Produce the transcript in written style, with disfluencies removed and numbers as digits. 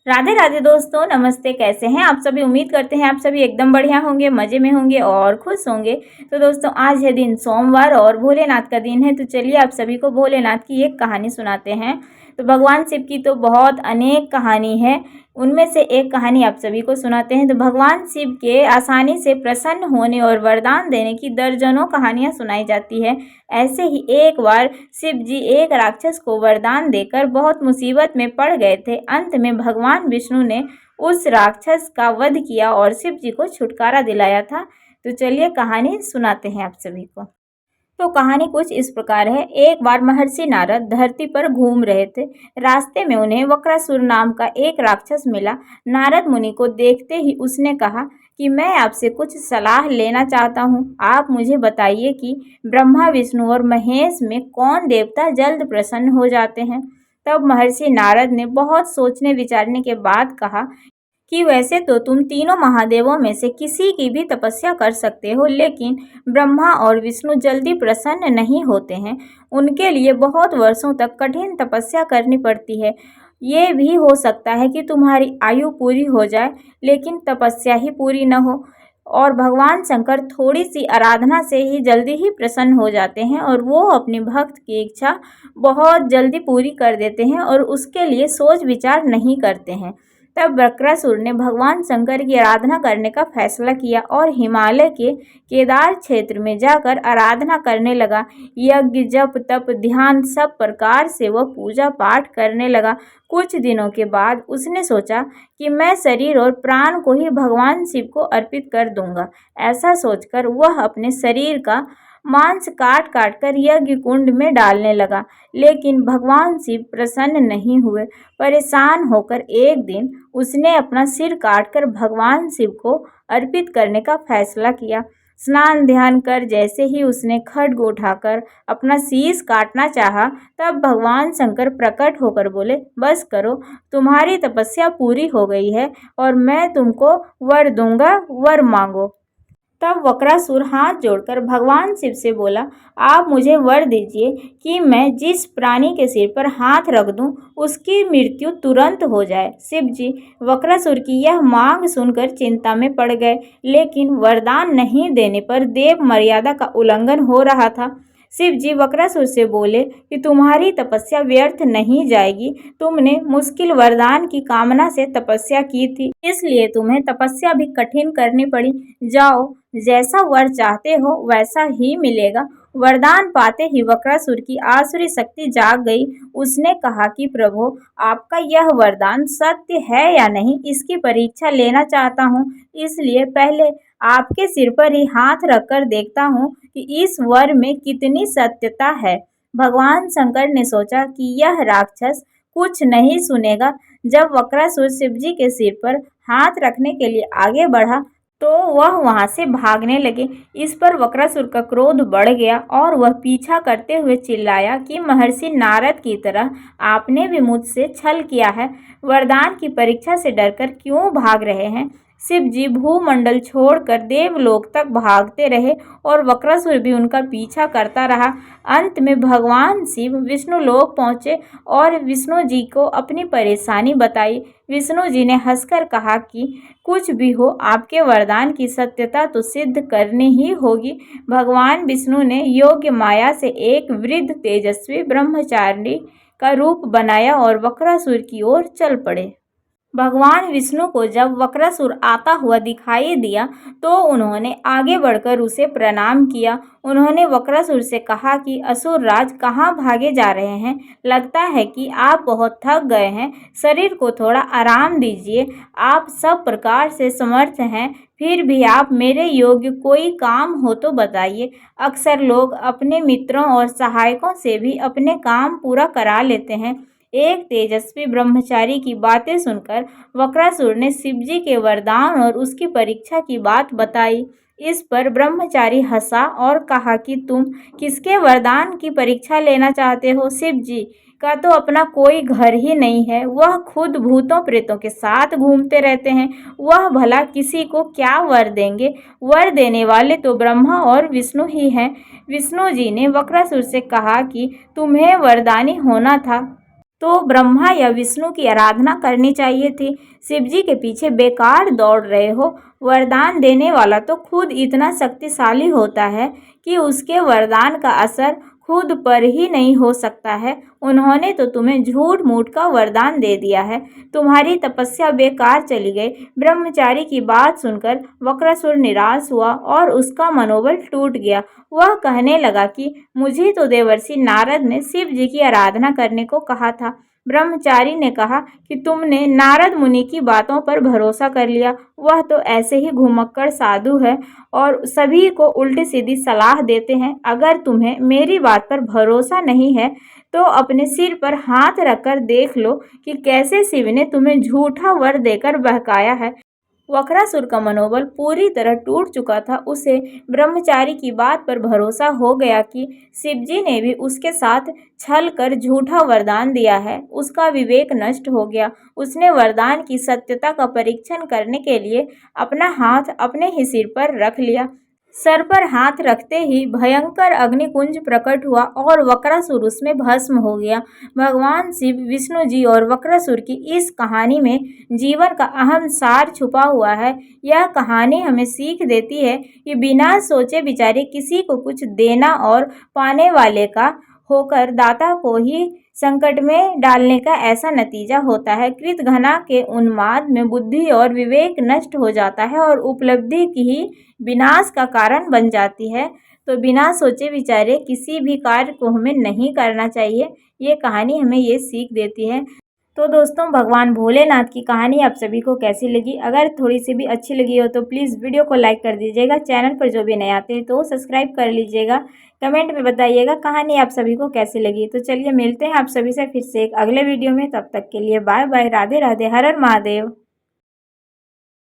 राधे राधे दोस्तों, नमस्ते। कैसे हैं आप सभी? उम्मीद करते हैं आप सभी एकदम बढ़िया होंगे, मज़े में होंगे और खुश होंगे। तो दोस्तों, आज है दिन सोमवार और भोलेनाथ का दिन है। तो चलिए आप सभी को भोलेनाथ की एक कहानी सुनाते हैं। तो भगवान शिव की तो बहुत अनेक कहानी है, उनमें से एक कहानी आप सभी को सुनाते हैं। तो भगवान शिव के आसानी से प्रसन्न होने और वरदान देने की दर्जनों कहानियाँ सुनाई जाती है। ऐसे ही एक बार शिव जी एक राक्षस को वरदान देकर बहुत मुसीबत में पड़ गए थे। अंत में भगवान विष्णु ने उस राक्षस का वध किया और शिव जी को छुटकारा दिलाया था। तो चलिए कहानी सुनाते हैं आप सभी को। तो कहानी कुछ इस प्रकार है। एक बार महर्षि नारद धरती पर घूम रहे थे। रास्ते में उन्हें वक्रासुर नाम का एक राक्षस मिला। नारद मुनि को देखते ही उसने कहा कि मैं आपसे कुछ सलाह लेना चाहता हूँ। आप मुझे बताइए कि ब्रह्मा, विष्णु और महेश में कौन देवता जल्द प्रसन्न हो जाते हैं। तब महर्षि नारद ने बहुत सोचने विचारने के बाद कहा कि वैसे तो तुम तीनों महादेवों में से किसी की भी तपस्या कर सकते हो, लेकिन ब्रह्मा और विष्णु जल्दी प्रसन्न नहीं होते हैं। उनके लिए बहुत वर्षों तक कठिन तपस्या करनी पड़ती है। ये भी हो सकता है कि तुम्हारी आयु पूरी हो जाए, लेकिन तपस्या ही पूरी न हो। और भगवान शंकर थोड़ी सी आराधना से ही जल्दी ही प्रसन्न हो जाते हैं और वो अपने भक्त की इच्छा बहुत जल्दी पूरी कर देते हैं और उसके लिए सोच विचार नहीं करते हैं। तब वक्रासुर ने भगवान शंकर की आराधना करने का फैसला किया और हिमालय के केदार क्षेत्र में जाकर आराधना करने लगा। यज्ञ, जप, तप, ध्यान सब प्रकार से वह पूजा पाठ करने लगा। कुछ दिनों के बाद उसने सोचा कि मैं शरीर और प्राण को ही भगवान शिव को अर्पित कर दूंगा। ऐसा सोचकर वह अपने शरीर का मांस काट काट कर यज्ञ कुंड में डालने लगा, लेकिन भगवान शिव प्रसन्न नहीं हुए। परेशान होकर एक दिन उसने अपना सिर काटकर भगवान शिव को अर्पित करने का फैसला किया। स्नान ध्यान कर जैसे ही उसने खड्ग उठाकर अपना शीश काटना चाहा, तब भगवान शंकर प्रकट होकर बोले, बस करो, तुम्हारी तपस्या पूरी हो गई है और मैं तुमको वर दूंगा, वर मांगो। तब वक्रासुर हाथ जोड़कर भगवान शिव से बोला, आप मुझे वर दीजिए कि मैं जिस प्राणी के सिर पर हाथ रख दूं उसकी मृत्यु तुरंत हो जाए। शिव जी वक्रासुर की यह मांग सुनकर चिंता में पड़ गए, लेकिन वरदान नहीं देने पर देव मर्यादा का उल्लंघन हो रहा था। शिव जी वक्रासुर से बोले कि तुम्हारी तपस्या व्यर्थ नहीं जाएगी। तुमने मुश्किल वरदान की कामना से तपस्या की थी, इसलिए तुम्हें तपस्या भी कठिन करनी पड़ी। जाओ, जैसा वर चाहते हो वैसा ही मिलेगा। वरदान पाते ही वक्रासुर की आसुरी शक्ति जाग गई। उसने कहा कि प्रभु, आपका यह वरदान सत्य है या नहीं, इसकी परीक्षा लेना चाहता हूँ। इसलिए पहले आपके सिर पर ही हाथ रखकर देखता हूँ कि इस वर में कितनी सत्यता है। भगवान शंकर ने सोचा कि यह राक्षस कुछ नहीं सुनेगा। जब वक्रासुर शिवजी के सिर पर हाथ रखने के लिए आगे बढ़ा तो वह वहां से भागने लगे। इस पर वक्रासुर का क्रोध बढ़ गया और वह पीछा करते हुए चिल्लाया कि महर्षि नारद की तरह आपने भी मुझसे छल किया है। वरदान की परीक्षा से डरकर क्यों भाग रहे हैं? शिव जी भूमंडल छोड़कर देवलोक तक भागते रहे और वक्रासुर भी उनका पीछा करता रहा। अंत में भगवान शिव विष्णु लोक पहुंचे और विष्णु जी को अपनी परेशानी बताई। विष्णु जी ने हंसकर कहा कि कुछ भी हो, आपके वरदान की सत्यता तो सिद्ध करनी ही होगी। भगवान विष्णु ने योग्य माया से एक वृद्ध तेजस्वी ब्रह्मचारी का रूप बनाया और वक्रासुर की ओर चल पड़े। भगवान विष्णु को जब वक्रासुर आता हुआ दिखाई दिया तो उन्होंने आगे बढ़कर उसे प्रणाम किया। उन्होंने वक्रासुर से कहा कि असुर राज, कहाँ भागे जा रहे हैं? लगता है कि आप बहुत थक गए हैं, शरीर को थोड़ा आराम दीजिए। आप सब प्रकार से समर्थ हैं, फिर भी आप मेरे योग्य कोई काम हो तो बताइए। अक्सर लोग अपने मित्रों और सहायकों से भी अपने काम पूरा करा लेते हैं। एक तेजस्वी ब्रह्मचारी की बातें सुनकर वक्रासुर ने शिवजी के वरदान और उसकी परीक्षा की बात बताई। इस पर ब्रह्मचारी हंसा और कहा कि तुम किसके वरदान की परीक्षा लेना चाहते हो? शिव जी का तो अपना कोई घर ही नहीं है, वह खुद भूतों प्रेतों के साथ घूमते रहते हैं। वह भला किसी को क्या वर देंगे? वर देने वाले तो ब्रह्मा और विष्णु ही हैं। विष्णु जी ने वक्रासुर से कहा कि तुम्हें वरदानी होना था, तो ब्रह्मा या विष्णु की आराधना करनी चाहिए थी। शिव जी के पीछे बेकार दौड़ रहे हो। वरदान देने वाला तो खुद इतना शक्तिशाली होता है कि उसके वरदान का असर खुद पर ही नहीं हो सकता है। उन्होंने तो तुम्हें झूठ मूठ का वरदान दे दिया है। तुम्हारी तपस्या बेकार चली गई। ब्रह्मचारी की बात सुनकर वक्रासुर निराश हुआ और उसका मनोबल टूट गया। वह कहने लगा कि मुझे तो देवर्षि नारद ने शिव जी की आराधना करने को कहा था। ब्रह्मचारी ने कहा कि तुमने नारद मुनि की बातों पर भरोसा कर लिया। वह तो ऐसे ही घुमक्कड़ साधु है और सभी को उल्टी सीधी सलाह देते हैं। अगर तुम्हें मेरी बात पर भरोसा नहीं है तो अपने सिर पर हाथ रखकर देख लो कि कैसे शिव ने तुम्हें झूठा वर देकर बहकाया है। वक्रासुर का मनोबल पूरी तरह टूट चुका था। उसे ब्रह्मचारी की बात पर भरोसा हो गया कि शिवजी ने भी उसके साथ छल कर झूठा वरदान दिया है। उसका विवेक नष्ट हो गया। उसने वरदान की सत्यता का परीक्षण करने के लिए अपना हाथ अपने ही सिर पर रख लिया। सर पर हाथ रखते ही भयंकर अग्निकुंज प्रकट हुआ और वक्रासुर उसमें भस्म हो गया। भगवान शिव, विष्णु जी और वक्रासुर की इस कहानी में जीवन का अहम सार छुपा हुआ है। यह कहानी हमें सीख देती है कि बिना सोचे विचारे किसी को कुछ देना और पाने वाले का होकर दाता को ही संकट में डालने का ऐसा नतीजा होता है। कृतघ्ना के उन्माद में बुद्धि और विवेक नष्ट हो जाता है और उपलब्धि की ही विनाश का कारण बन जाती है। तो बिना सोचे विचारे किसी भी कार्य को हमें नहीं करना चाहिए। ये कहानी हमें ये सीख देती है। तो दोस्तों, भगवान भोलेनाथ की कहानी आप सभी को कैसी लगी? अगर थोड़ी सी भी अच्छी लगी हो तो प्लीज़ वीडियो को लाइक कर दीजिएगा। चैनल पर जो भी नए आते हैं तो सब्सक्राइब कर लीजिएगा। कमेंट में बताइएगा कहानी आप सभी को कैसी लगी। तो चलिए मिलते हैं आप सभी से फिर से एक अगले वीडियो में। तब तक के लिए बाय बाय, राधे राधे, हर हर महादेव।